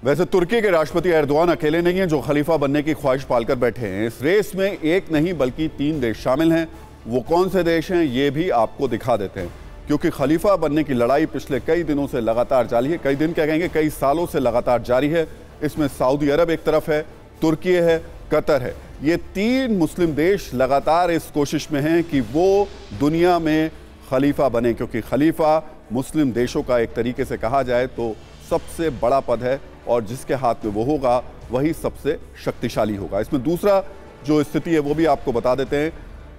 वैसे तुर्की के राष्ट्रपति एर्दोआन अकेले नहीं हैं जो खलीफा बनने की ख्वाहिश पालकर बैठे हैं। इस रेस में एक नहीं बल्कि 3 देश शामिल हैं। वो कौन से देश हैं ये भी आपको दिखा देते हैं, क्योंकि खलीफा बनने की लड़ाई पिछले कई दिनों से लगातार जारी है। कई दिन क्या कहेंगे, कई सालों से लगातार जारी है। इसमें सऊदी अरब एक तरफ है, तुर्की है, कतर है। ये 3 मुस्लिम देश लगातार इस कोशिश में हैं कि वो दुनिया में खलीफा बने, क्योंकि खलीफा मुस्लिम देशों का एक तरीके से कहा जाए तो सबसे बड़ा पद है और जिसके हाथ में वो होगा वही सबसे शक्तिशाली होगा। इसमें दूसरा जो स्थिति है वो भी आपको बता देते हैं।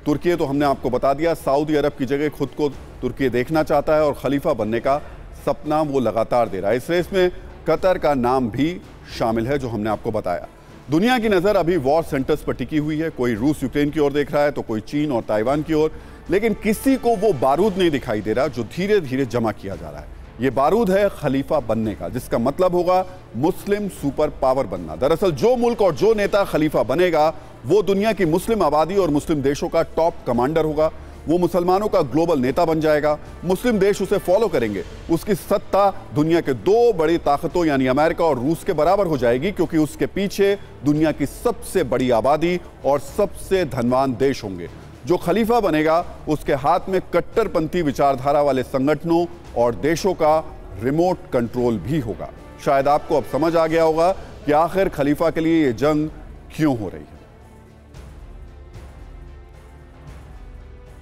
तुर्की तो हमने आपको बता दिया, सऊदी अरब की जगह खुद को तुर्की देखना चाहता है और खलीफा बनने का सपना वो लगातार दे रहा है। इस रेस में कतर का नाम भी शामिल है जो हमने आपको बताया। दुनिया की नज़र अभी वॉर सेंटर्स पर टिकी हुई है। कोई रूस यूक्रेन की ओर देख रहा है तो कोई चीन और ताइवान की ओर, लेकिन किसी को वो बारूद नहीं दिखाई दे रहा जो धीरे धीरे जमा किया जा रहा है। ये बारूद है खलीफा बनने का, जिसका मतलब होगा मुस्लिम सुपर पावर बनना। दरअसल जो मुल्क और जो नेता खलीफा बनेगा वो दुनिया की मुस्लिम आबादी और मुस्लिम देशों का टॉप कमांडर होगा। वो मुसलमानों का ग्लोबल नेता बन जाएगा। मुस्लिम देश उसे फॉलो करेंगे। उसकी सत्ता दुनिया के 2 बड़ी ताकतों यानी अमेरिका और रूस के बराबर हो जाएगी, क्योंकि उसके पीछे दुनिया की सबसे बड़ी आबादी और सबसे धनवान देश होंगे। जो खलीफा बनेगा उसके हाथ में कट्टरपंथी विचारधारा वाले संगठनों और देशों का रिमोट कंट्रोल भी होगा। शायद आपको अब समझ आ गया होगा कि आखिर खलीफा के लिए ये जंग क्यों हो रही है।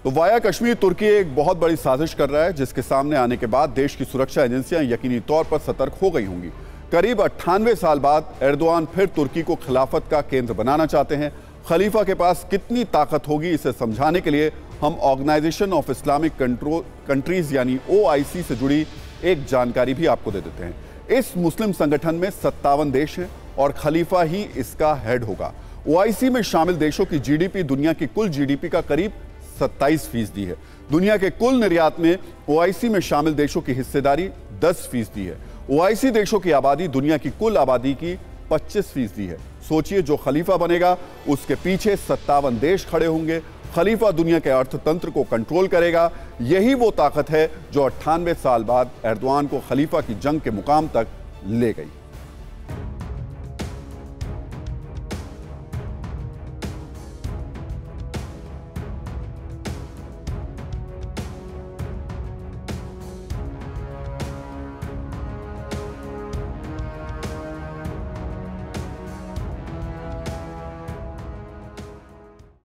तो वाया कश्मीर तुर्की एक बहुत बड़ी साजिश कर रहा है, जिसके सामने आने के बाद देश की सुरक्षा एजेंसियां यकीनी तौर पर सतर्क हो गई होंगी। करीब 98 साल बाद एर्दोआन फिर तुर्की को खिलाफत का केंद्र बनाना चाहते हैं। खलीफा के पास कितनी ताकत होगी इसे समझाने के लिए हम ऑर्गेनाइजेशन ऑफ इस्लामिक कंट्रीज यानी OIC से जुड़ी एक जानकारी भी आपको दे देते हैं। इस मुस्लिम संगठन में 57 देश हैं और खलीफा ही इसका हेड होगा। OIC में शामिल देशों की GDP दुनिया की कुल GDP का करीब 27% है। दुनिया के कुल निर्यात में OIC में शामिल देशों की हिस्सेदारी 10% है। OIC देशों की आबादी दुनिया की कुल आबादी की 25% है। सोचिए, जो खलीफा बनेगा उसके पीछे 57 देश खड़े होंगे। खलीफा दुनिया के अर्थतंत्र को कंट्रोल करेगा। यही वो ताकत है जो 98 साल बाद एर्दोआन को खलीफा की जंग के मुकाम तक ले गई।